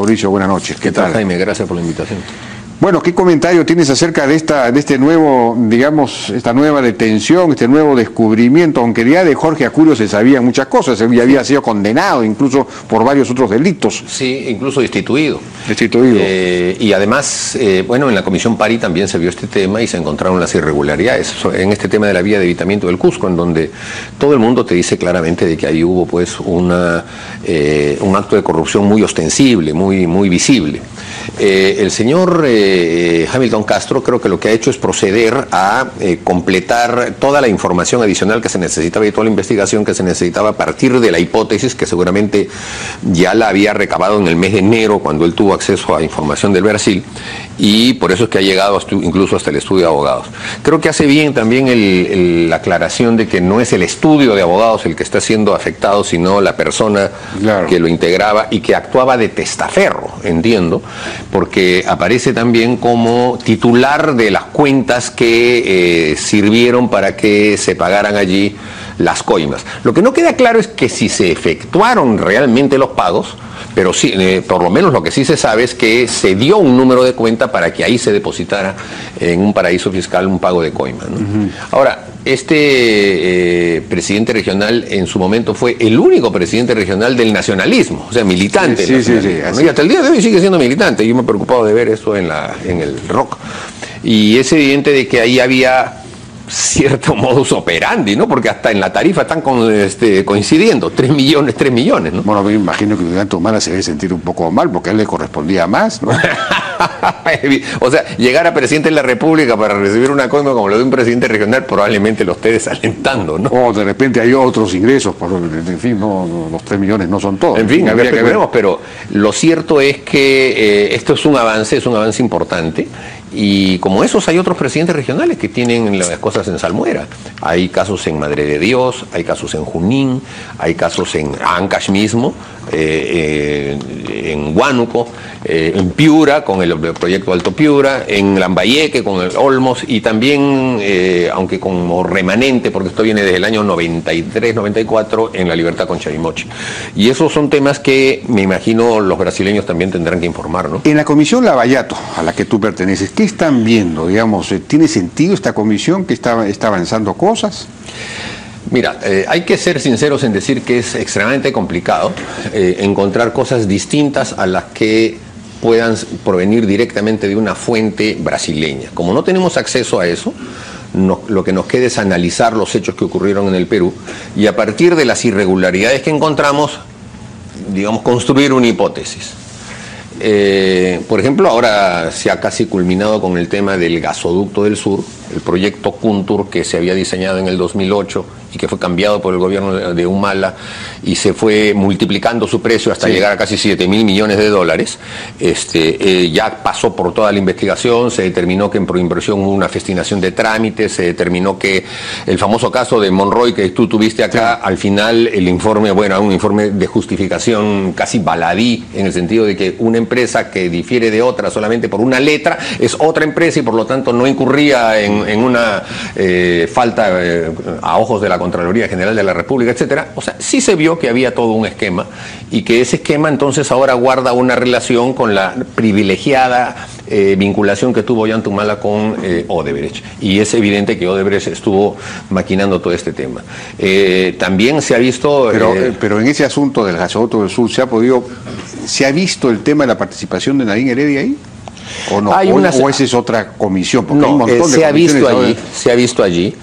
Mauricio, buenas noches. ¿Qué tal, Jaime? Gracias por la invitación. Bueno, ¿qué comentario tienes acerca de este nuevo, digamos, esta nueva detención, este nuevo descubrimiento? Aunque ya de Jorge Acurio se sabían muchas cosas, él ya había sido condenado incluso por varios otros delitos. Sí, incluso destituido. Destituido. Y además, bueno, en la Comisión Pari también se vio este tema y se encontraron las irregularidades en este tema de la vía de evitamiento del Cusco, en donde todo el mundo te dice claramente de que ahí hubo pues un acto de corrupción muy ostensible, muy visible. El señor Hamilton Castro creo que lo que ha hecho es proceder a completar toda la información adicional que se necesitaba y toda la investigación que se necesitaba a partir de la hipótesis que seguramente ya la había recabado en el mes de enero cuando él tuvo acceso a información del Brasil, y por eso es que ha llegado incluso hasta el estudio de abogados. Creo que hace bien también la aclaración de que no es el estudio de abogados el que está siendo afectado, sino la persona que lo integraba y que actuaba de testaferro, entiendo, porque aparece también como titular de las cuentas que sirvieron para que se pagaran allí las coimas. Lo que no queda claro es que si se efectuaron realmente los pagos, pero sí, por lo menos lo que sí se sabe es que se dio un número de cuenta para que ahí se depositara en un paraíso fiscal un pago de coima, ¿no? Ahora, este presidente regional en su momento fue el único presidente regional del nacionalismo, o sea, militante. Sí, y hasta el día de hoy sigue siendo militante. Yo me he preocupado de ver eso en el ROC. Y es evidente de que ahí había cierto modus operandi, ¿no? Porque hasta en la tarifa están coincidiendo, 3 millones, ¿no? Bueno, me imagino que Ollanta Humala se debe sentir un poco mal, porque a él le correspondía más, ¿no? O sea, llegar a presidente de la República para recibir una coima como lo de un presidente regional probablemente lo esté desalentando, ¿no? O de repente hay otros ingresos, en fin, los 3 millones no son todos. En fin, habría que ver, pero lo cierto es que esto es un avance importante. Y como esos hay otros presidentes regionales que tienen las cosas en salmuera. Hay casos en Madre de Dios, hay casos en Junín, hay casos en Ancash mismo, en Huánuco, en Piura con el proyecto Alto Piura, en Lambayeque con el Olmos, y también, aunque como remanente, porque esto viene desde el año 93, 94, en La Libertad con Chavimochi. Y esos son temas que me imagino los brasileños también tendrán que informar, ¿no? En la comisión Lavallato, a la que tú perteneces, ¿qué están viendo? Digamos, ¿tiene sentido esta comisión que está avanzando cosas? Mira, hay que ser sinceros en decir que es extremadamente complicado encontrar cosas distintas a las que puedan provenir directamente de una fuente brasileña. Como no tenemos acceso a eso, lo que nos queda es analizar los hechos que ocurrieron en el Perú y a partir de las irregularidades que encontramos, digamos, construir una hipótesis. Por ejemplo, ahora se ha casi culminado con el tema del gasoducto del sur, el proyecto Kuntur, que se había diseñado en el 2008 y que fue cambiado por el gobierno de Humala y se fue multiplicando su precio hasta llegar a casi 7.000 millones de dólares. Ya pasó por toda la investigación, se determinó que en proinversión hubo una festinación de trámites, se determinó que el famoso caso de Monroy que tú tuviste acá, al final el informe, bueno, un informe de justificación casi baladí, en el sentido de que una empresa que difiere de otra solamente por una letra es otra empresa y por lo tanto no incurría en una falta a ojos de la Contraloría General de la República, etcétera. O sea, sí se vio que había todo un esquema y que ese esquema entonces ahora guarda una relación con la privilegiada vinculación que tuvo Ollanta Humala con Odebrecht. Y es evidente que Odebrecht estuvo maquinando todo este tema. También se ha visto... Pero en ese asunto del gasoducto del sur, ¿se ha visto el tema de la participación de Nadine Heredia ahí? ¿O no? ¿O esa es otra comisión? Porque hay un montón de se ha visto allí.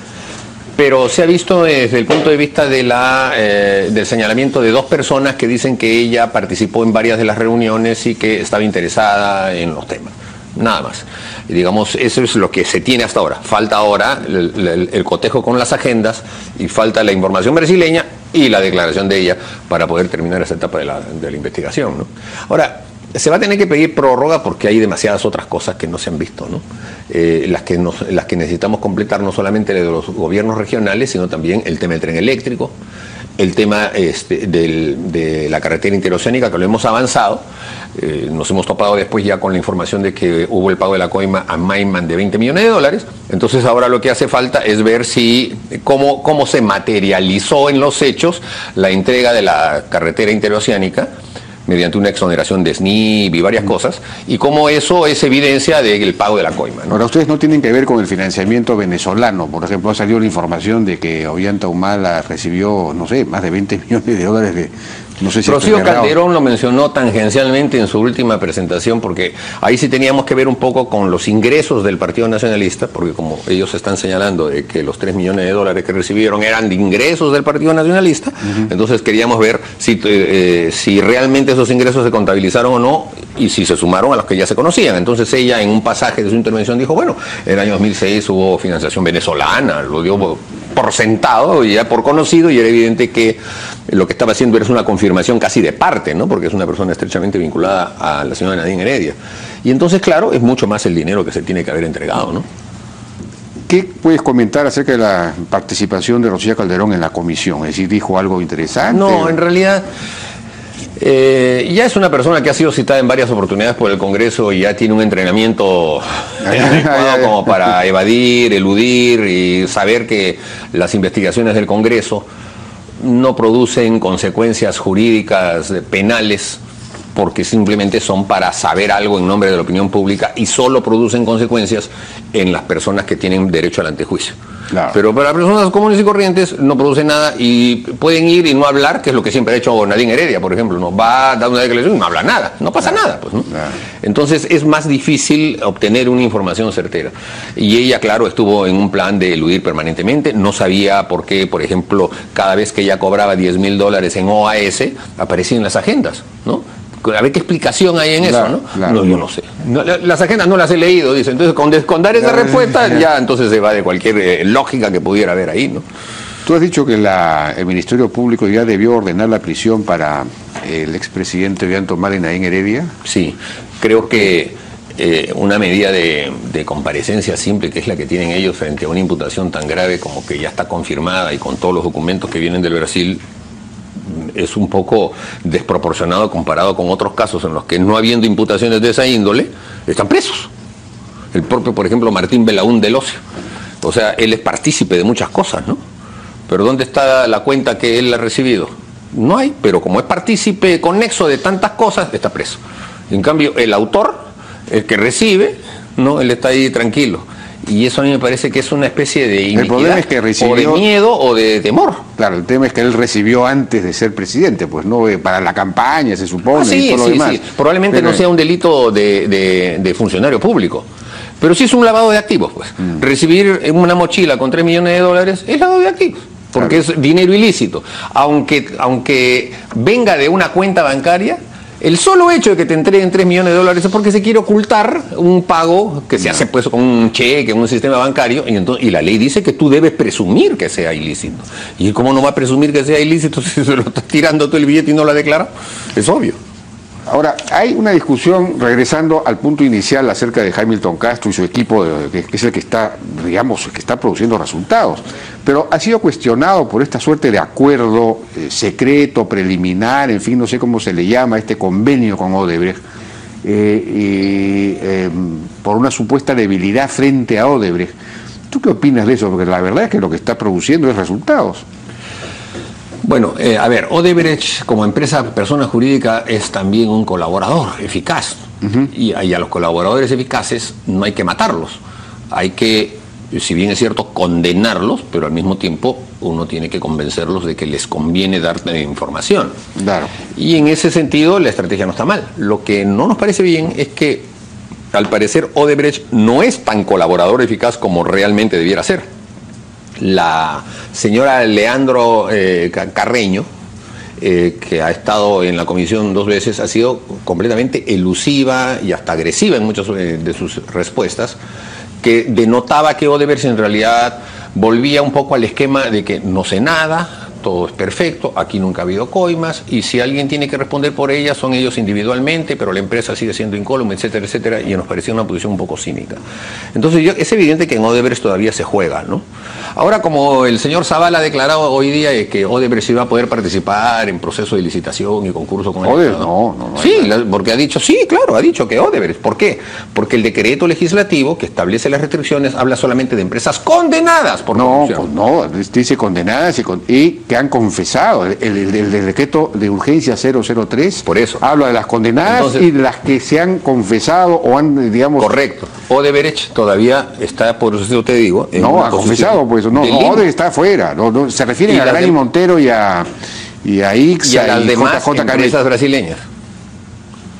Pero se ha visto desde el punto de vista del señalamiento de dos personas que dicen que ella participó en varias de las reuniones y que estaba interesada en los temas. Nada más. Y digamos, eso es lo que se tiene hasta ahora. Falta ahora el cotejo con las agendas y falta la información brasileña y la declaración de ella para poder terminar esa etapa de la investigación, ¿no? Ahora, se va a tener que pedir prórroga porque hay demasiadas otras cosas que no se han visto, ¿no? Las que necesitamos completar, no solamente de los gobiernos regionales, sino también el tema del tren eléctrico, el tema de la carretera interoceánica, que lo hemos avanzado. Nos hemos topado después ya con la información de que hubo el pago de la coima a Maiman de 20 millones de dólares. Entonces ahora lo que hace falta es ver cómo se materializó en los hechos la entrega de la carretera interoceánica mediante una exoneración de SNIP y varias cosas, y cómo eso es evidencia del pago de la coima, ¿no? Ahora, ustedes no tienen que ver con el financiamiento venezolano. Por ejemplo, ha salido la información de que Ollanta Humala recibió, no sé, más de 20 millones de dólares de... No sé si Rocío Calderón lo mencionó tangencialmente en su última presentación, porque ahí sí teníamos que ver un poco con los ingresos del Partido Nacionalista, porque como ellos están señalando de que los 3 millones de dólares que recibieron eran de ingresos del Partido Nacionalista, entonces queríamos ver si realmente esos ingresos se contabilizaron o no, y si se sumaron a los que ya se conocían. Entonces ella en un pasaje de su intervención dijo, bueno, en el año 2006 hubo financiación venezolana, lo dio por sentado y ya por conocido, y era evidente que lo que estaba haciendo era una confirmación casi de parte, ¿no? Porque es una persona estrechamente vinculada a la señora Nadine Heredia. Y entonces, claro, es mucho más el dinero que se tiene que haber entregado, ¿no? ¿Qué puedes comentar acerca de la participación de Rocío Calderón en la comisión? Es decir, ¿dijo algo interesante? No, en realidad... ya es una persona que ha sido citada en varias oportunidades por el Congreso y ya tiene un entrenamiento adecuado como para evadir, eludir y saber que las investigaciones del Congreso no producen consecuencias jurídicas penales, porque simplemente son para saber algo en nombre de la opinión pública y solo producen consecuencias en las personas que tienen derecho al antejuicio. Claro. Pero para personas comunes y corrientes no produce nada y pueden ir y no hablar, que es lo que siempre ha hecho Nadine Heredia, por ejemplo, no va a dar una declaración y no habla nada, no pasa nada, pues, ¿no? Entonces es más difícil obtener una información certera. Y ella, claro, estuvo en un plan de eludir permanentemente, no sabía por qué, por ejemplo, cada vez que ella cobraba $10.000 en OAS, aparecía en las agendas, ¿no? A ver qué explicación hay en eso, ¿no? Claro. No, yo no sé. No, las agendas no las he leído, dice. Entonces, con dar esa respuesta, ya entonces se va de cualquier lógica que pudiera haber ahí, ¿no? Tú has dicho que el Ministerio Público ya debió ordenar la prisión para el expresidente Ollanta Humala y Nadine Heredia. Sí, creo que una medida de comparecencia simple, que es la que tienen ellos frente a una imputación tan grave como que ya está confirmada y con todos los documentos que vienen del Brasil, es un poco desproporcionado comparado con otros casos en los que, no habiendo imputaciones de esa índole, están presos. El propio, por ejemplo, Martín Belaún del Ocio. O sea, él es partícipe de muchas cosas, ¿no? Pero ¿dónde está la cuenta que él ha recibido? No hay, pero como es partícipe conexo de tantas cosas, está preso. En cambio, el autor, el que recibe, no, él está ahí tranquilo. Y eso a mí me parece que es una especie de iniquidad, el problema es que recibió, o de miedo o de temor. Claro, el tema es que él recibió antes de ser presidente, pues no para la campaña, se supone, sí, y todo lo demás. Sí. Probablemente no sea un delito de funcionario público, pero sí es un lavado de activos, pues. Recibir una mochila con $3 millones es lavado de activos, porque es dinero ilícito. Aunque venga de una cuenta bancaria, el solo hecho de que te entreguen $3 millones es porque se quiere ocultar un pago que se hace pues con un cheque, en un sistema bancario, y la ley dice que tú debes presumir que sea ilícito. ¿Y cómo no va a presumir que sea ilícito si se lo estás tirando tú el billete y no lo declara? Es obvio. Ahora, hay una discusión, regresando al punto inicial, acerca de Hamilton Castro y su equipo, que es el que está, digamos, que está produciendo resultados, pero ha sido cuestionado por esta suerte de acuerdo secreto, preliminar, en fin, no sé cómo se le llama, este convenio con Odebrecht, por una supuesta debilidad frente a Odebrecht. ¿Tú qué opinas de eso? Porque la verdad es que lo que está produciendo es resultados. Bueno, a ver, Odebrecht como empresa, persona jurídica, es también un colaborador eficaz. Y a los colaboradores eficaces no hay que matarlos. Hay que, si bien es cierto, condenarlos, pero al mismo tiempo uno tiene que convencerlos de que les conviene dar información. Claro. Y en ese sentido la estrategia no está mal. Lo que no nos parece bien es que, al parecer, Odebrecht no es tan colaborador eficaz como realmente debiera ser. La señora Leandro Carreño, que ha estado en la comisión 2 veces, ha sido completamente elusiva y hasta agresiva en muchas de sus respuestas, que denotaba que Odebrecht en realidad volvía un poco al esquema de que no sé nada, todo es perfecto, aquí nunca ha habido coimas, y si alguien tiene que responder por ellas, son ellos individualmente, pero la empresa sigue siendo incólume, etcétera, etcétera, y nos parecía una posición un poco cínica. Entonces es evidente que en Odebrecht todavía se juega, ¿no? Ahora, como el señor Zavala ha declarado hoy día que Odebrecht iba a poder participar en proceso de licitación y concurso con el Odebrecht, no. Sí, porque ha dicho, sí, claro, ha dicho que Odebrecht. ¿Por qué? Porque el decreto legislativo que establece las restricciones habla solamente de empresas condenadas por corrupción. No, dice condenadas y que han confesado. El decreto de urgencia 003 por eso habla de las condenadas. Entonces, y de las que se han confesado o han, digamos... Correcto. Odebrecht todavía está, por eso te digo... No, ha confesado, pues no, Odebrecht está afuera. Se refieren a Grani Montero y a Ix y a las demás empresas brasileñas.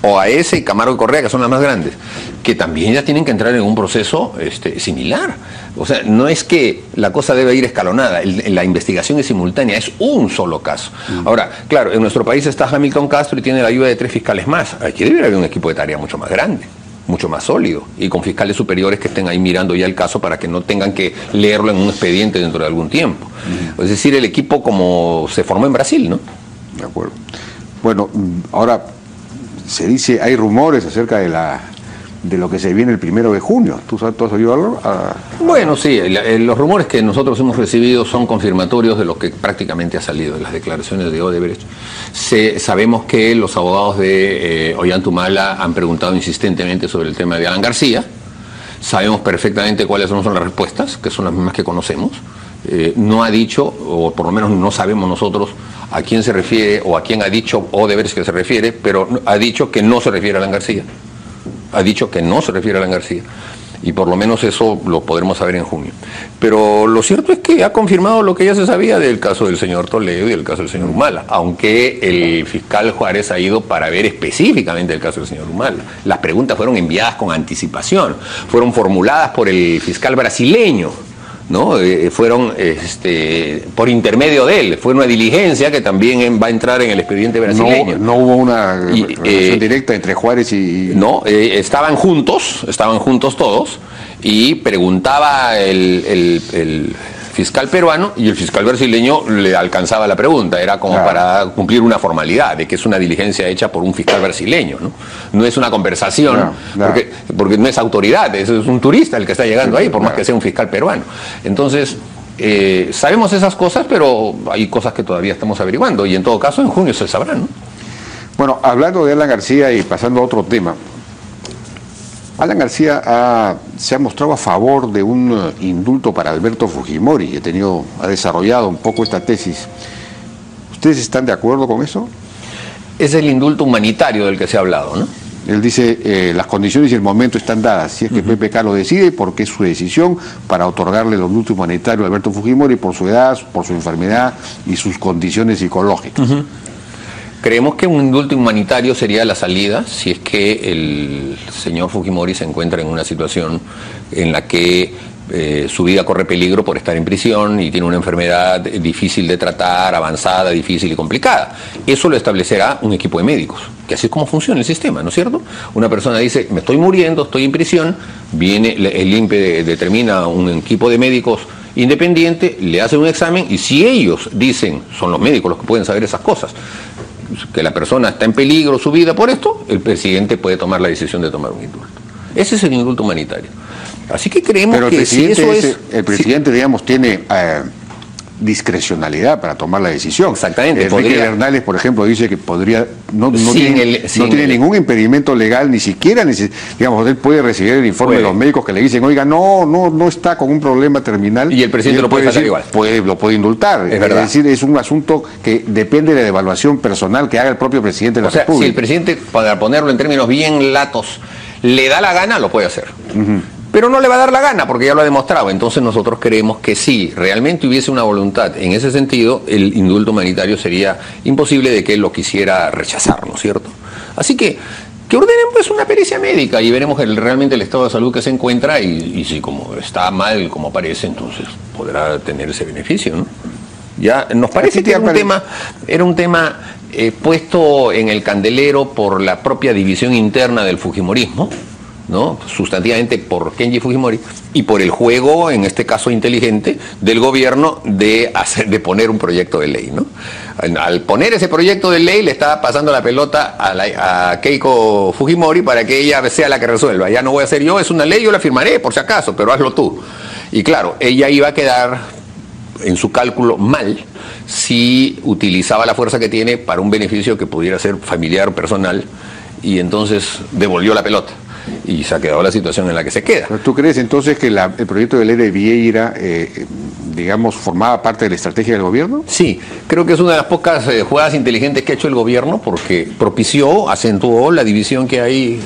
OAS y Camargo y Correa, que son las más grandes, que también ya tienen que entrar en un proceso similar. O sea, no es que la cosa debe ir escalonada, la investigación es simultánea, es un solo caso. Ahora, claro, en nuestro país está Hamilton Castro y tiene la ayuda de 3 fiscales más. Aquí debería haber un equipo de tarea mucho más grande, mucho más sólido, y con fiscales superiores que estén ahí mirando ya el caso para que no tengan que leerlo en un expediente dentro de algún tiempo. Es decir, el equipo como se formó en Brasil, ¿no? De acuerdo. Bueno, ahora... Se dice, hay rumores acerca de lo que se viene el 1 de junio. ¿Tú has oído algo? Bueno, sí, los rumores que nosotros hemos recibido son confirmatorios de lo que prácticamente ha salido de las declaraciones de Odebrecht. Sabemos que los abogados de Ollanta han preguntado insistentemente sobre el tema de Alan García. Sabemos perfectamente cuáles son las respuestas, que son las mismas que conocemos. No ha dicho, o por lo menos no sabemos nosotros, a quién se refiere o a quién ha dicho Odebrecht que se refiere, pero ha dicho que no se refiere a Alan García. Ha dicho que no se refiere a Alan García. Y por lo menos eso lo podremos saber en junio. Pero lo cierto es que ha confirmado lo que ya se sabía del caso del señor Toledo y del caso del señor Humala, aunque el fiscal Juárez ha ido para ver específicamente el caso del señor Humala. Las preguntas fueron enviadas con anticipación, fueron formuladas por el fiscal brasileño, ¿no? Fueron por intermedio de él, fue una diligencia que también va a entrar en el expediente brasileño. No hubo una relación directa entre Juárez y... No, estaban juntos todos, y preguntaba el fiscal peruano y el fiscal brasileño le alcanzaba la pregunta, era como para cumplir una formalidad, de que es una diligencia hecha por un fiscal brasileño, ¿no? No es una conversación, porque no es autoridad, es un turista el que está llegando ahí, por más que sea un fiscal peruano. Entonces, sabemos esas cosas, pero hay cosas que todavía estamos averiguando, y en todo caso en junio se sabrá, ¿no? Bueno, hablando de Alan García y pasando a otro tema, Alan García se ha mostrado a favor de un indulto para Alberto Fujimori, ha desarrollado un poco esta tesis. ¿Ustedes están de acuerdo con eso? Es el indulto humanitario del que se ha hablado, ¿no? Él dice, las condiciones y el momento están dadas, si es que PPK lo decide, porque es su decisión para otorgarle el indulto humanitario a Alberto Fujimori por su edad, por su enfermedad y sus condiciones psicológicas. Creemos que un indulto humanitario sería la salida si es que el señor Fujimori se encuentra en una situación en la que su vida corre peligro por estar en prisión y tiene una enfermedad difícil de tratar, avanzada, difícil y complicada. Eso lo establecerá un equipo de médicos, que así es como funciona el sistema, ¿no es cierto? Una persona dice, me estoy muriendo, estoy en prisión, viene el INPE determina un equipo de médicos independiente, le hace un examen y si ellos dicen, son los médicos los que pueden saber esas cosas, que la persona está en peligro su vida por esto, el presidente puede tomar la decisión de tomar un indulto. Ese es el indulto humanitario. Así que creemos que si eso es... El presidente, digamos, tiene discrecionalidad para tomar la decisión. Exactamente. Enrique Bernales, por ejemplo, dice que podría no tiene ningún impedimento legal, ni siquiera, digamos, él puede recibir el informe de los médicos que le dicen, oiga, no está con un problema terminal. Y el presidente lo puede sacar igual. Lo puede indultar. Es verdad. decir, es un asunto que depende de la evaluación personal que haga el propio presidente de la República. Si el presidente, para ponerlo en términos bien latos, le da la gana, lo puede hacer. Pero no le va a dar la gana porque ya lo ha demostrado. Entonces nosotros creemos que si realmente hubiese una voluntad en ese sentido, el indulto humanitario sería imposible de que él lo quisiera rechazar, ¿no es cierto? Así que ordenen pues una pericia médica y veremos realmente el estado de salud que se encuentra y si como está mal como parece, entonces podrá tener ese beneficio, ¿no? Ya nos parece que era un tema puesto en el candelero por la propia división interna del fujimorismo, ¿no? Sustantivamente por Kenji Fujimori y por el juego, en este caso inteligente, del gobierno de poner un proyecto de ley, ¿no? Al poner ese proyecto de ley le estaba pasando la pelota a Keiko Fujimori para que ella sea la que resuelva. Ya no voy a hacer yo, es una ley, yo la firmaré por si acaso, pero hazlo tú. Y claro, ella iba a quedar en su cálculo mal si utilizaba la fuerza que tiene para un beneficio que pudiera ser familiar o personal, y entonces devolvió la pelota y se ha quedado la situación en la que se queda. ¿Tú crees entonces que el proyecto de ley debía ir digamos, formaba parte de la estrategia del gobierno? Sí, creo que es una de las pocas jugadas inteligentes que ha hecho el gobierno porque propició, acentuó la división que hay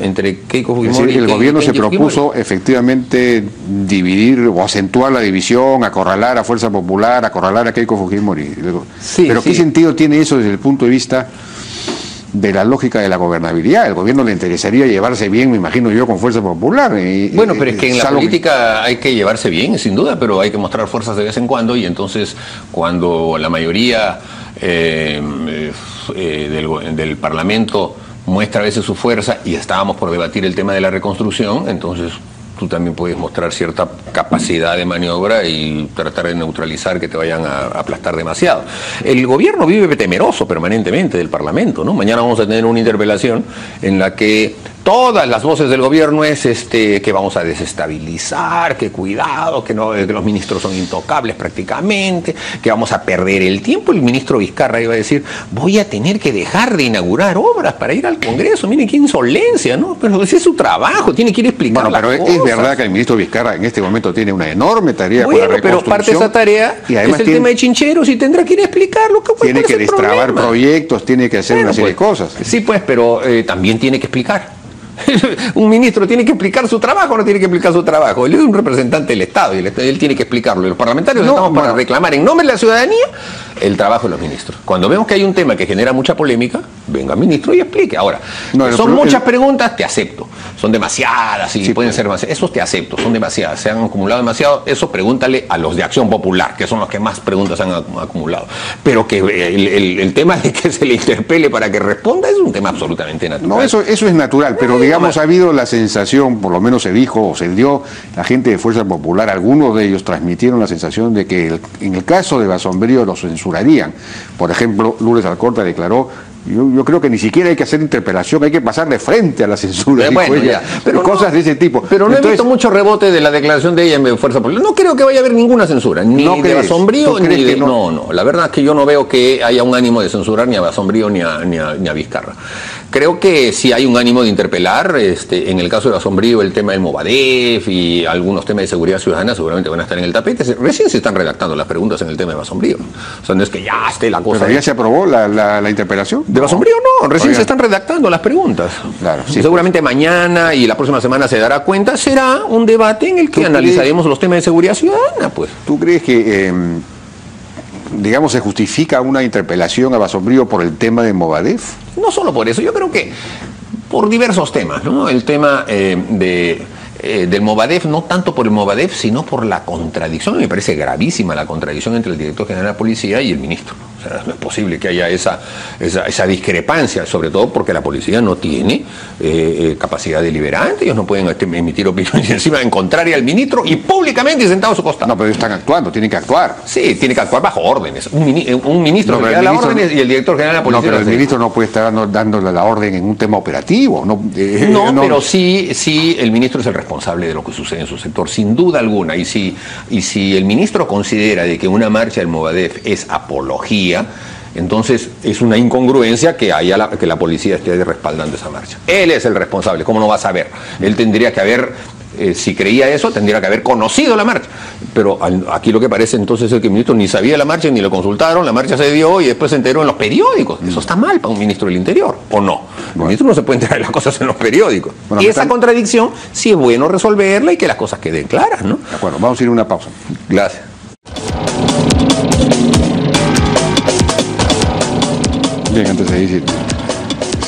entre Keiko Fujimori. Es decir, el gobierno se propuso efectivamente dividir o acentuar la división, acorralar a Fuerza Popular, acorralar a Keiko Fujimori. Sí, pero ¿qué sentido tiene eso desde el punto de vista de la lógica de la gobernabilidad? El gobierno le interesaría llevarse bien, me imagino yo, con Fuerza Popular. Bueno, pero es que en la política hay que llevarse bien, sin duda, pero hay que mostrar fuerzas de vez en cuando, y entonces cuando la mayoría del Parlamento muestra a veces su fuerza, y estábamos por debatir el tema de la reconstrucción, entonces tú también puedes mostrar cierta capacidad de maniobra y tratar de neutralizar que te vayan a aplastar demasiado. El gobierno vive temeroso permanentemente del Parlamento, ¿no? Mañana vamos a tener una interpelación en la que todas las voces del gobierno es que vamos a desestabilizar, que cuidado, que los ministros son intocables prácticamente, que vamos a perder el tiempo. El ministro Vizcarra iba a decir, voy a tener que dejar de inaugurar obras para ir al Congreso. Miren qué insolencia, ¿no? Pero ese es su trabajo, tiene que ir a explicar las cosas. Es verdad que el ministro Vizcarra en este momento tiene una enorme tarea con la reconstrucción. Pero parte de esa tarea y además es el tema de Chincheros y tendrá que ir a explicarlo. Tiene que destrabar proyectos, tiene que hacer una serie de cosas. Sí, pues, pero también tiene que explicar. Un ministro tiene que explicar su trabajo o no tiene que explicar su trabajo. Él es un representante del Estado y él tiene que explicarlo. Y los parlamentarios estamos para reclamar en nombre de la ciudadanía el trabajo de los ministros. Cuando vemos que hay un tema que genera mucha polémica, venga el ministro y explique. Ahora, son muchas preguntas, te acepto. Son demasiadas y pueden ser demasiadas. Esos te acepto, son demasiadas. Se han acumulado demasiado. Eso pregúntale a los de Acción Popular, que son los que más preguntas han acumulado. Pero que el tema de que se le interpele para que responda es un tema absolutamente natural. No, eso es natural, pero digamos, ha habido la sensación, por lo menos se dijo o se dio, la gente de Fuerza Popular, algunos de ellos transmitieron la sensación de que en el caso de Basombrío lo censurarían. Por ejemplo, Lourdes Alcorta declaró, yo creo que ni siquiera hay que hacer interpelación, hay que pasar de frente a la censura. Bueno, ella, pero cosas de ese tipo. Pero no he visto mucho rebote de la declaración de ella en Fuerza Popular. No creo que vaya a haber ninguna censura, ni de Basombrío, ni de... No, la verdad es que yo no veo que haya un ánimo de censurar ni a Basombrío ni a Vizcarra. Creo que sí hay un ánimo de interpelar, en el caso de Basombrío el tema del Movadef y algunos temas de seguridad ciudadana seguramente van a estar en el tapete. Recién se están redactando las preguntas en el tema de Basombrío. O sea, no es que ya esté la cosa... ¿Pero ya se aprobó la interpelación? De Basombrío no, recién se están redactando las preguntas. Claro, sí, seguramente mañana y la próxima semana se dará cuenta, será un debate en el que analizaremos los temas de seguridad ciudadana, pues. ¿Tú crees que, digamos, se justifica una interpelación a Basombrío por el tema de Movadef? No solo por eso, yo creo que por diversos temas, ¿no? El tema del Movadef, no tanto por el Movadef, sino por la contradicción. Me parece gravísima la contradicción entre el director general de la policía y el ministro. O sea, no es posible que haya esa discrepancia, sobre todo porque la policía no tiene capacidad deliberante. Ellos no pueden emitir opiniones encima en contraria al ministro y públicamente sentado a su costado. No, pero ellos están actuando, tienen que actuar. Sí, tiene que actuar bajo órdenes. Un ministro que da las órdenes y el director general de la policía. No, pero el ministro no puede estar dándole la orden en un tema operativo. No, pero sí el ministro es el responsable de lo que sucede en su sector, sin duda alguna. Y si el ministro considera de que una marcha del Movadef es apología, entonces es una incongruencia que que la policía esté respaldando esa marcha. Él es el responsable, ¿cómo no va a saber? Él tendría que haber, si creía eso, tendría que haber conocido la marcha. Pero aquí lo que parece entonces es que el ministro ni sabía la marcha, ni lo consultaron, la marcha se dio y después se enteró en los periódicos. Eso está mal para un ministro del Interior, ¿o no? El ministro no se puede enterar de las cosas en los periódicos. Bueno, y esa contradicción sí es bueno resolverla y que las cosas queden claras, ¿no? De acuerdo, vamos a ir a una pausa. Gracias. Bien, antes de ir,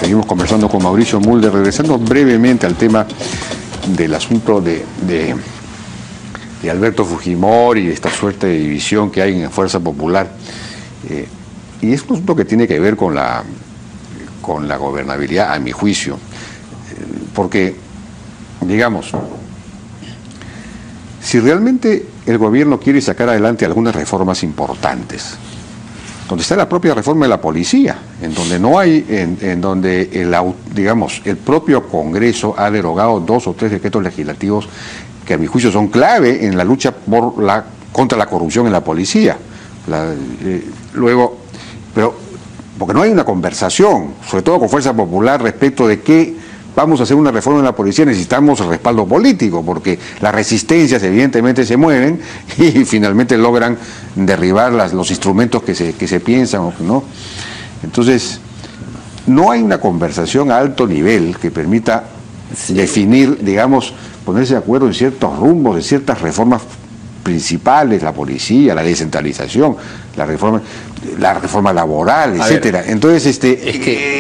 seguimos conversando con Mauricio Mulder, regresando brevemente al tema del asunto de Alberto Fujimori y esta suerte de división que hay en Fuerza Popular. Y es un asunto que tiene que ver con la gobernabilidad, a mi juicio. Porque, digamos, si realmente el gobierno quiere sacar adelante algunas reformas importantes, donde está la propia reforma de la policía, en donde no hay, en donde el propio Congreso ha derogado 2 o 3 decretos legislativos que a mi juicio son clave en la lucha contra la corrupción en la policía. Pero porque no hay una conversación, sobre todo con Fuerza Popular, respecto de qué vamos a hacer una reforma en la policía, necesitamos respaldo político, porque las resistencias evidentemente se mueven y finalmente logran derribar los instrumentos que se piensan, ¿no? Entonces, no hay una conversación a alto nivel que permita definir, digamos, ponerse de acuerdo en ciertos rumbos, en ciertas reformas principales, la policía, la descentralización, la reforma laboral, etcétera. Entonces,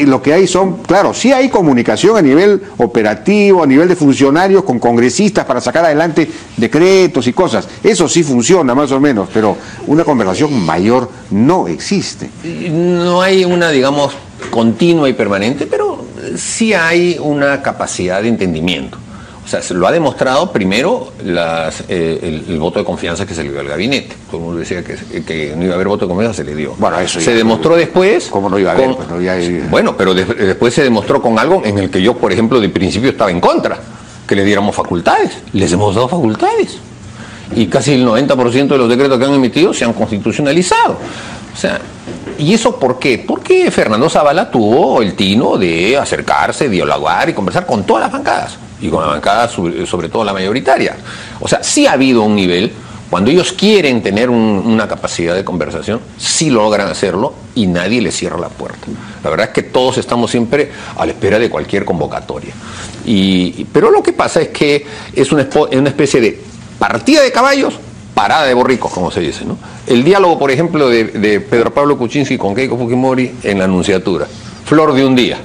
lo que hay son, claro, sí hay comunicación a nivel operativo, a nivel de funcionarios con congresistas para sacar adelante decretos y cosas. Eso sí funciona más o menos, pero una conversación mayor no existe. No hay una, digamos, continua y permanente, pero sí hay una capacidad de entendimiento. O sea, se lo ha demostrado primero el voto de confianza que se le dio al gabinete. Todo el mundo decía que no iba a haber voto de confianza, se le dio. Bueno, eso se demostró después... ¿Cómo no iba a haber? Pues no, bueno, pero después se demostró con algo en el que yo, por ejemplo, de principio estaba en contra, que le diéramos facultades. Les hemos dado facultades. Y casi el 90% de los decretos que han emitido se han constitucionalizado. O sea... ¿Y eso por qué? Porque Fernando Zavala tuvo el tino de acercarse, dialogar y conversar con todas las bancadas. Y con la bancada, sobre todo la mayoritaria. O sea, sí ha habido un nivel, cuando ellos quieren tener una capacidad de conversación, sí logran hacerlo y nadie les cierra la puerta. La verdad es que todos estamos siempre a la espera de cualquier convocatoria. Pero lo que pasa es que es una especie de partida de caballos, parada de borricos, como se dice, ¿no? El diálogo, por ejemplo, de Pedro Pablo Kuczynski con Keiko Fujimori en la Anunciatura, flor de un día.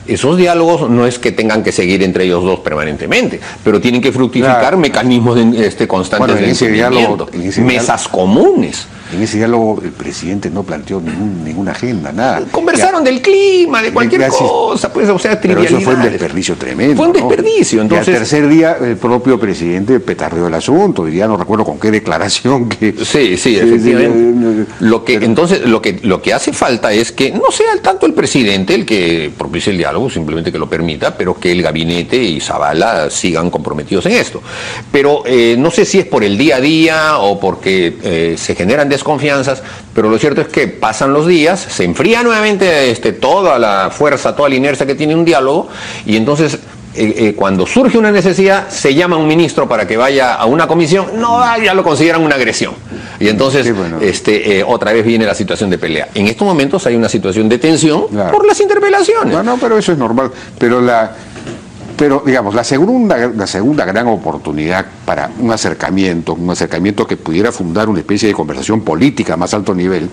Esos diálogos no es que tengan que seguir entre ellos dos permanentemente, pero tienen que fructificar mecanismos constantes de entendimiento, mesas comunes. En ese diálogo el presidente no planteó ninguna agenda, nada. Conversaron del clima, de cualquier cosa, pues, o sea, trivialidades. Pero eso fue un desperdicio tremendo. Fue un desperdicio, ¿no? Entonces, y al tercer día el propio presidente petardeó el asunto, diría, no recuerdo con qué declaración que... Sí, efectivamente. Entonces, lo que hace falta es que no sea tanto el presidente el que propicie el diálogo, simplemente que lo permita, pero que el gabinete y Zavala sigan comprometidos en esto. Pero no sé si es por el día a día o porque se generan desconfianzas, pero lo cierto es que pasan los días, se enfría nuevamente toda la fuerza, toda la inercia que tiene un diálogo, y entonces cuando surge una necesidad se llama a un ministro para que vaya a una comisión, no, ya lo consideran una agresión, y entonces sí, bueno, otra vez viene la situación de pelea. En estos momentos hay una situación de tensión, claro, por las interpelaciones. No, pero eso es normal, pero digamos, la segunda gran oportunidad para un acercamiento que pudiera fundar una especie de conversación política a más alto nivel,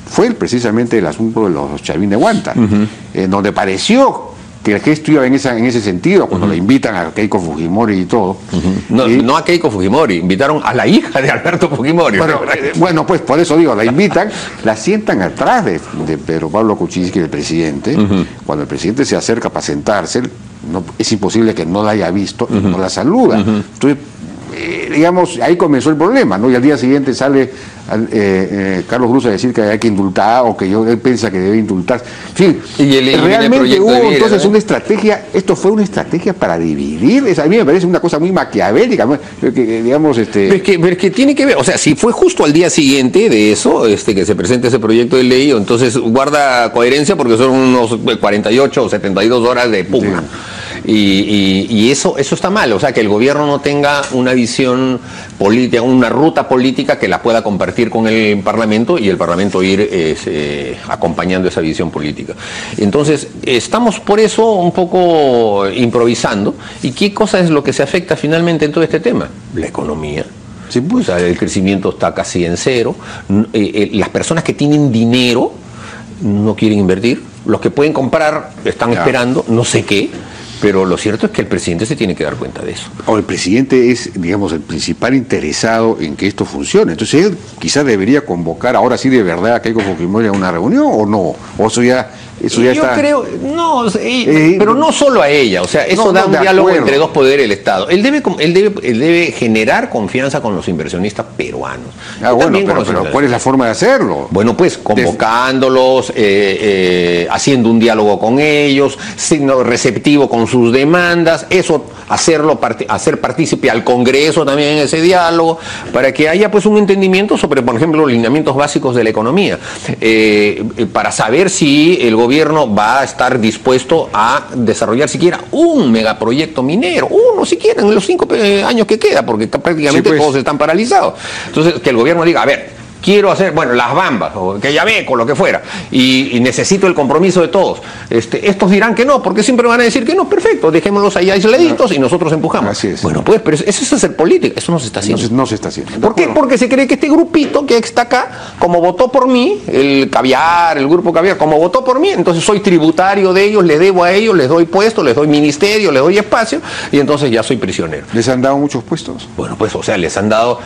fue precisamente el asunto de los Chavín de Huanta, en donde pareció que el gesto iba en ese sentido, cuando le invitan a Keiko Fujimori y todo. No a Keiko Fujimori, invitaron a la hija de Alberto Fujimori. Bueno, pues por eso digo, la invitan, la sientan atrás de Pedro Pablo Kuczynski, del presidente. Cuando el presidente se acerca para sentarse, es imposible que no la haya visto, no la saluda. Entonces, digamos, ahí comenzó el problema, ¿no? Y al día siguiente sale Carlos Cruz a decir que hay que indultar, o que él piensa que debe indultar. En fin, realmente hubo entonces una estrategia, esto fue una estrategia para dividir. A mí me parece una cosa muy maquiavélica, digamos. Pero es que tiene que ver, o sea, si fue justo al día siguiente de eso, que se presente ese proyecto de ley, entonces guarda coherencia porque son unos 48 o 72 horas de pugna. Sí. Y eso está mal, o sea, que el gobierno no tenga una visión política, una ruta política que la pueda compartir con el Parlamento y el Parlamento ir acompañando esa visión política. Entonces, estamos por eso un poco improvisando. ¿Y qué cosa es lo que se afecta finalmente en todo este tema? La economía. Sí, pues. O sea, el crecimiento está casi en cero. Las personas que tienen dinero no quieren invertir. Los que pueden comprar están esperando no sé qué. Pero lo cierto es que el presidente se tiene que dar cuenta de eso. O el presidente es, digamos, el principal interesado en que esto funcione. Entonces él quizás debería convocar ahora sí de verdad a Keiko Fujimori a una reunión, ¿o no? O eso ya está... Yo creo, no, pero no solo a ella, o sea, eso da un diálogo entre dos poderes del Estado. Él debe generar confianza con los inversionistas peruanos. Bueno, pero ¿cuál es la forma de hacerlo? Bueno, pues convocándolos, haciendo un diálogo con ellos, siendo receptivo con sus demandas, eso hacer partícipe al Congreso también en ese diálogo, para que haya pues un entendimiento sobre, por ejemplo, los lineamientos básicos de la economía, para saber si el gobierno gobierno va a estar dispuesto a desarrollar siquiera un megaproyecto minero, uno siquiera en los 5 años que queda, porque prácticamente todos están paralizados. Entonces, que el gobierno diga, a ver, quiero hacer, bueno, las Bambas, o que Yabeco, lo que fuera, y necesito el compromiso de todos. Estos dirán que no, porque siempre van a decir que no, perfecto, dejémoslos ahí aisladitos y nosotros empujamos. Así es. Bueno, pues, pero eso es hacer política, eso no se está haciendo. No se está haciendo. ¿Por qué? Porque se cree que este grupito que está acá, como votó por mí, el Caviar, el grupo Caviar, como votó por mí, entonces soy tributario de ellos, les debo a ellos, les doy puesto, les doy ministerio, les doy espacio, y entonces ya soy prisionero. ¿Les han dado muchos puestos? Bueno, pues, o sea, les han dado,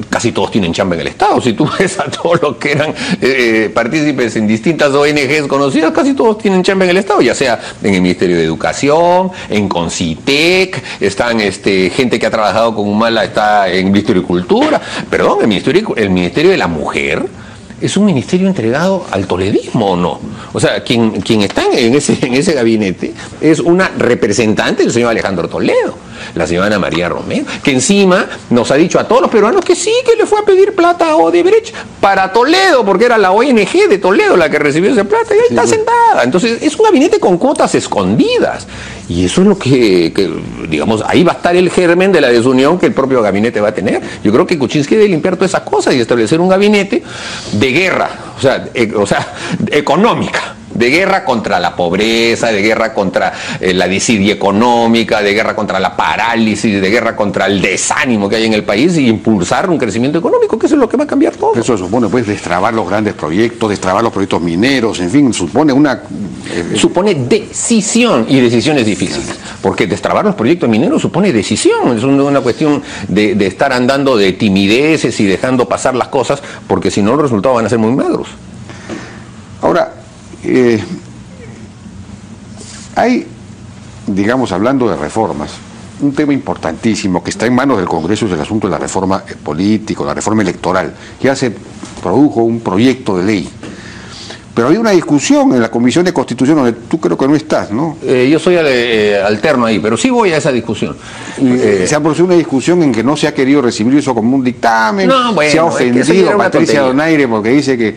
casi todos tienen chamba en el Estado. Si tú ves a todos los que eran partícipes en distintas ONGs conocidas, casi todos tienen chamba en el Estado, ya sea en el Ministerio de Educación, en Concitec, están gente que ha trabajado con Humala, está en el Ministerio de Cultura, perdón, el Ministerio de la Mujer es un ministerio entregado al toledismo, ¿o no? O sea, quien está en ese gabinete es una representante del señor Alejandro Toledo, la señora Ana María Romero, que encima nos ha dicho a todos los peruanos que sí, que le fue a pedir plata a Odebrecht para Toledo, porque era la ONG de Toledo la que recibió esa plata, y ahí está sentada. Entonces, es un gabinete con cuotas escondidas. Y eso es lo que, digamos, ahí va a estar el germen de la desunión que el propio gabinete va a tener. Yo creo que Kuczynski debe limpiar todas esas cosas y establecer un gabinete de guerra, o sea, económica, de guerra contra la pobreza, de guerra contra la desidia económica, de guerra contra la parálisis, de guerra contra el desánimo que hay en el país y impulsar un crecimiento económico, que eso es lo que va a cambiar todo. Eso supone, pues, destrabar los grandes proyectos, destrabar los proyectos mineros, en fin, supone una... supone decisión, y decisiones difíciles, porque destrabar los proyectos mineros supone decisión, es una cuestión de estar andando de timideces y dejando pasar las cosas, porque si no los resultados van a ser muy magros. Ahora, hay, digamos, hablando de reformas, un tema importantísimo que está en manos del Congreso es el asunto de la reforma política, la reforma electoral. Ya se produjo un proyecto de ley. Pero había una discusión en la Comisión de Constitución donde tú creo que no estás, ¿no? Yo soy alterno ahí, pero sí voy a esa discusión. Se ha producido una discusión en que no se ha querido recibir eso como un dictamen, no, bueno, se ha ofendido a Patricia Donaire porque dice que...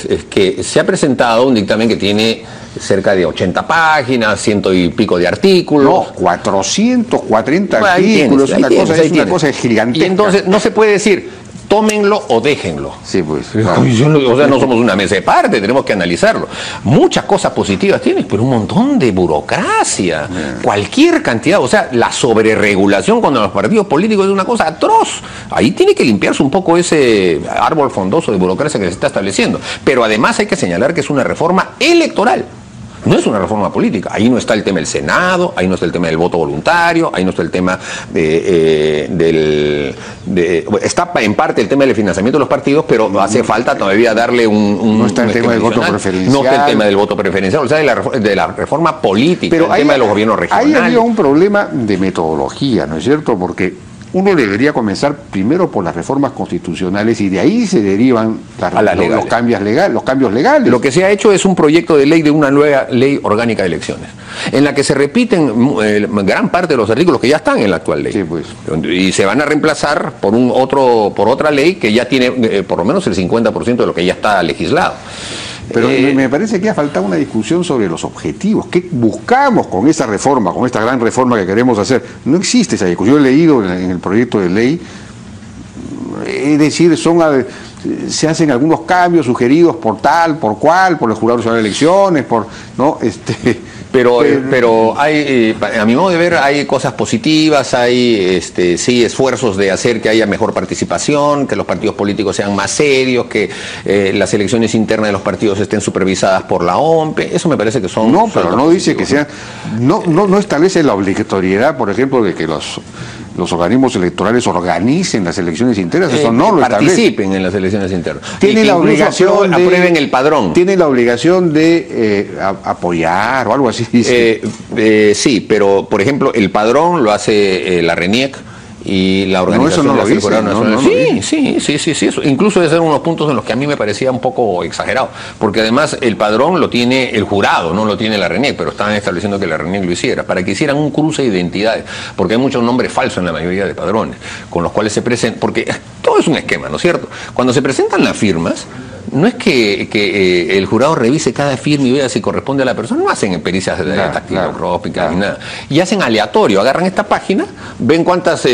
es que se ha presentado un dictamen que tiene cerca de 80 páginas, 100 y pico de artículos. No, 440 artículos, es una cosa gigantesca. Y entonces no se puede decir... tómenlo o déjenlo. Sí, pues. Claro. O sea, no somos una mesa de parte, tenemos que analizarlo. Muchas cosas positivas tienes, pero un montón de burocracia. Cualquier cantidad, o sea, la sobreregulación cuando los partidos políticos es una cosa atroz. Ahí tiene que limpiarse un poco ese árbol frondoso de burocracia que se está estableciendo. Pero además hay que señalar que es una reforma electoral. No es una reforma política. Ahí no está el tema del Senado, ahí no está el tema del voto voluntario, ahí no está el tema está en parte el tema del financiamiento de los partidos, pero hace falta todavía darle no está el tema del voto preferencial. No está el tema del voto preferencial, o sea, de la reforma política, pero el tema de los gobiernos regionales. Ahí había un problema de metodología, ¿no es cierto? Porque uno debería comenzar primero por las reformas constitucionales y de ahí se derivan los cambios legales. Lo que se ha hecho es un proyecto de ley de una nueva ley orgánica de elecciones, en la que se repiten gran parte de los artículos que ya están en la actual ley. Sí, pues. Y se van a reemplazar por otra ley que ya tiene por lo menos el 50% de lo que ya está legislado. Pero me parece que ha faltado una discusión sobre los objetivos. ¿Qué buscamos con esta reforma, con esta gran reforma que queremos hacer? No existe esa discusión. Yo he leído en el proyecto de ley, es decir, se hacen algunos cambios sugeridos por tal, por cual, por el Jurado Nacional de Elecciones, ¿no? Pero hay, a mi modo de ver, hay cosas positivas, hay sí esfuerzos de hacer que haya mejor participación, que los partidos políticos sean más serios, que las elecciones internas de los partidos estén supervisadas por la OMPE. Eso me parece que son... No, pero no dice que sean... No establece la obligatoriedad, por ejemplo, de que los organismos electorales organicen las elecciones internas, eso no lo establece. Participen en las elecciones internas. Tienen la obligación de... aprueben el padrón. Tienen la obligación de apoyar o algo así. Sí, pero por ejemplo el padrón lo hace la RENIEC y la organización de la Circular Nacional. Sí, eso incluso debe ser unos puntos en los que a mí me parecía un poco exagerado, porque además el padrón lo tiene el jurado, no lo tiene la RENIEC, pero estaban estableciendo que la RENIEC lo hiciera, para que hicieran un cruce de identidades, porque hay muchos nombres falsos en la mayoría de padrones, con los cuales se presentan, porque todo es un esquema, ¿no es cierto? Cuando se presentan las firmas, no es que el jurado revise cada firma y vea si corresponde a la persona, no hacen pericias dactiloscópicas ni nada. Y hacen aleatorio, agarran esta página, ven cuántas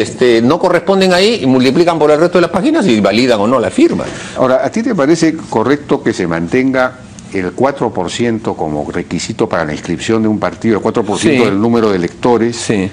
no corresponden ahí y multiplican por el resto de las páginas y validan o no la firma. Ahora, ¿a ti te parece correcto que se mantenga el 4% como requisito para la inscripción de un partido, el 4% sí. del número de electores? Sí.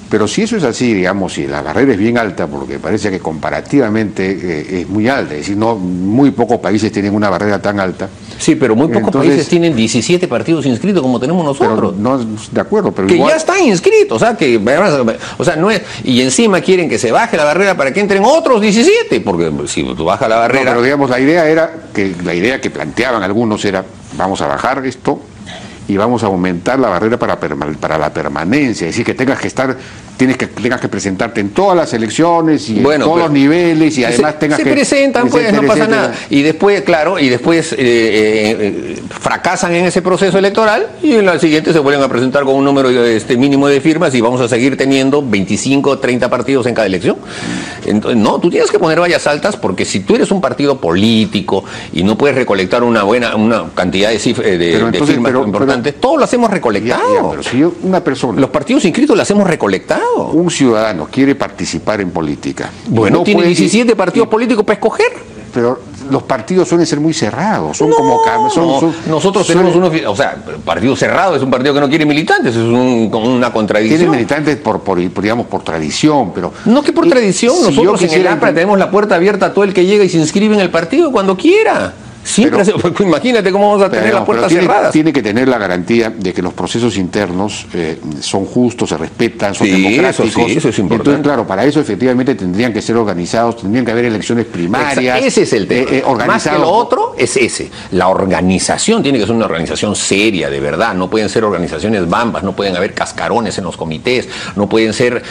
Pero si eso es así, digamos, si la barrera es bien alta, porque parece que comparativamente es muy alta, es decir, no, muy pocos países tienen una barrera tan alta. Sí, pero muy pocos países tienen 17 partidos inscritos como tenemos nosotros. Pero, no, de acuerdo, pero que igual... ya están inscritos, o sea, no es, y encima quieren que se baje la barrera para que entren otros 17, porque si tú bajas la barrera... No, pero digamos, la idea que planteaban algunos era, vamos a bajar esto y vamos a aumentar la barrera para la permanencia, es decir, que tengas que presentarte en todas las elecciones y en todos los niveles y además se presentan, pues no pasa nada. Y después, claro, fracasan en ese proceso electoral y en la siguiente se vuelven a presentar con un número mínimo de firmas y vamos a seguir teniendo 25 o 30 partidos en cada elección. Entonces, no, tú tienes que poner vallas altas porque si tú eres un partido político y no puedes recolectar una cantidad de firmas importantes, todo lo hacemos recolectado. Pero si una persona... Los partidos inscritos lo hacemos recolectado. Un ciudadano quiere participar en política. Bueno, tiene 17 partidos políticos para escoger. Pero los partidos suelen ser muy cerrados, nosotros tenemos unos, partido cerrado es un partido que no quiere militantes, es una contradicción. Tiene militantes por tradición, pero... No que por tradición, nosotros en el APRA tenemos la puerta abierta a todo el que llega y se inscribe en el partido cuando quiera. Siempre, imagínate cómo vamos a tener las puertas cerradas. Tiene que tener la garantía de que los procesos internos son justos, se respetan, son democráticos. Eso es importante. Entonces, claro, para eso efectivamente tendrían que ser organizados, tendrían que haber elecciones primarias. Ese es el tema. Más que lo otro es ese. La organización tiene que ser una organización seria, de verdad. No pueden ser organizaciones bambas, no pueden haber cascarones en los comités, no pueden ser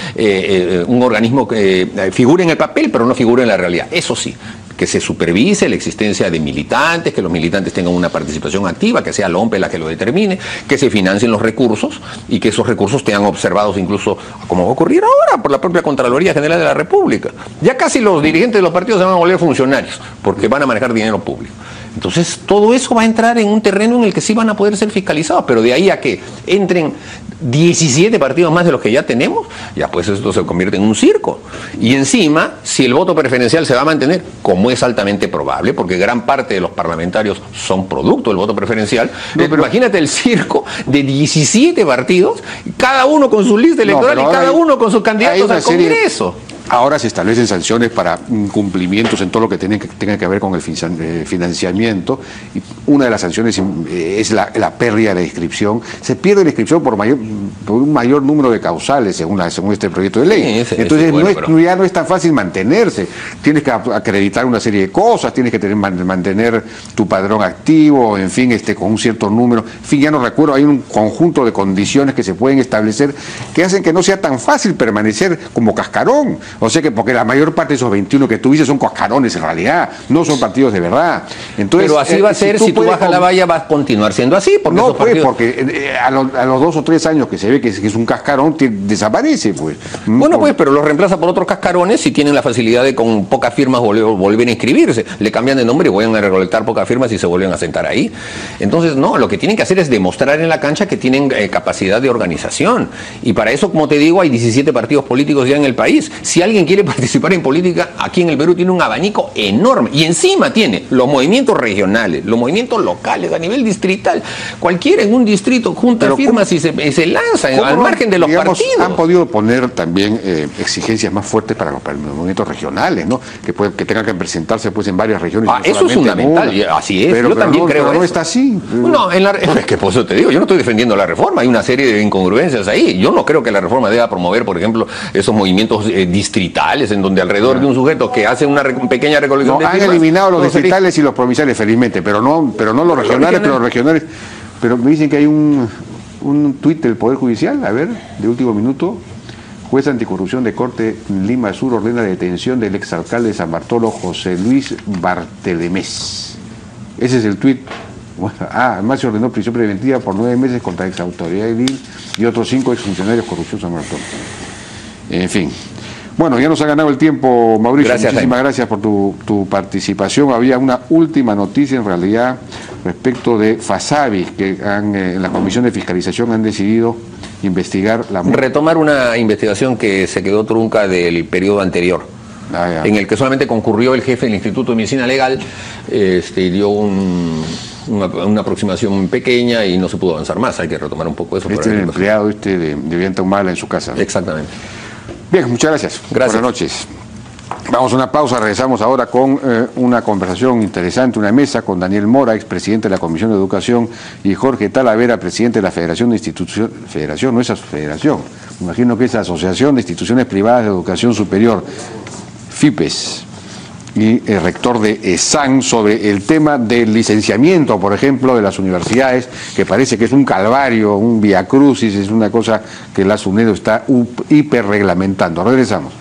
un organismo que figure en el papel, pero no figure en la realidad. Eso sí, que se supervise la existencia de militantes, que los militantes tengan una participación activa, que sea la OMPE la que lo determine, que se financien los recursos y que esos recursos tengan observados incluso, como va a ocurrir ahora, por la propia Contraloría General de la República. Ya casi los dirigentes de los partidos se van a volver funcionarios, porque van a manejar dinero público. Entonces, todo eso va a entrar en un terreno en el que sí van a poder ser fiscalizados, pero de ahí a que entren 17 partidos más de los que ya tenemos, ya pues esto se convierte en un circo. Y encima, si el voto preferencial se va a mantener, como es altamente probable, porque gran parte de los parlamentarios son producto del voto preferencial, imagínate el circo de 17 partidos, cada uno con su lista electoral y cada uno con sus candidatos al Congreso. Ahora se establecen sanciones para incumplimientos en todo lo que tenga que ver con el financiamiento. Y una de las sanciones es la pérdida de la inscripción. Se pierde la inscripción por un mayor número de causales, según este proyecto de ley. Entonces ya no es tan fácil mantenerse. Tienes que acreditar una serie de cosas, tienes que mantener tu padrón activo, en fin, con un cierto número. En fin, ya no recuerdo, hay un conjunto de condiciones que se pueden establecer que hacen que no sea tan fácil permanecer como cascarón. O sea que porque la mayor parte de esos 21 que tú dices son cascarones en realidad, no son partidos de verdad. Entonces, pero así va a ser, si tú bajas la valla va a continuar siendo así. Porque no, pues, porque a los 2 o 3 años que se ve que es un cascarón, desaparece, pues. Bueno, pues, pero lo reemplaza por otros cascarones si tienen la facilidad de con pocas firmas volver a inscribirse. Le cambian de nombre y vuelven a recolectar pocas firmas y se vuelven a sentar ahí. Entonces, no, lo que tienen que hacer es demostrar en la cancha que tienen capacidad de organización. Y para eso, como te digo, hay 17 partidos políticos ya en el país. Si alguien quiere participar en política, aquí en el Perú tiene un abanico enorme y encima tiene los movimientos regionales, los movimientos locales a nivel distrital. Cualquiera en un distrito junta firmas y se lanza al margen de los partidos. Han podido poner también exigencias más fuertes para los movimientos regionales, ¿no? Que tengan que presentarse pues en varias regiones. Eso es fundamental, así es. Pero, yo también creo pero no está así. No, es que por eso te digo, yo no estoy defendiendo la reforma, hay una serie de incongruencias ahí. Yo no creo que la reforma deba promover, por ejemplo, esos movimientos distritales en donde alrededor de un sujeto que hace una pequeña recolección de firmas... Han eliminado los distritales y los provinciales, felizmente, pero no los regionales, pero los regionales... Pero me dicen que hay un tuit del Poder Judicial, a ver, de último minuto. Juez anticorrupción de Corte Lima Sur ordena la detención del exalcalde de San Bartolo, José Luis Bartelemés. Ese es el tuit. Bueno, además se ordenó prisión preventiva por 9 meses contra exautoridad edil y otros 5 exfuncionarios corrupción de San Bartolo. En fin. Bueno, ya nos ha ganado el tiempo, Mauricio. Gracias, muchísimas Jaime. gracias por tu participación. Había una última noticia, en realidad, respecto de FASAVI, que en la Comisión de Fiscalización han decidido investigar la... Retomar una investigación que se quedó trunca del periodo anterior, en el que solamente concurrió el jefe del Instituto de Medicina Legal, dio una aproximación pequeña y no se pudo avanzar más. Hay que retomar un poco eso. Este es el empleado de Vivienda Humala en su casa. Exactamente. Bien, muchas gracias. Gracias. Buenas noches. Vamos a una pausa, regresamos ahora con una conversación interesante, una mesa con Daniel Mora, expresidente de la Comisión de Educación, y Jorge Talavera, presidente de la Federación de Instituciones, Federación, no es asociación, me imagino que es Asociación de Instituciones Privadas de Educación Superior, FIPES, y el rector de ESAN, sobre el tema del licenciamiento, por ejemplo, de las universidades, que parece que es un calvario, un viacrucis, es una cosa que la SUNEDO está hiperreglamentando. Regresamos.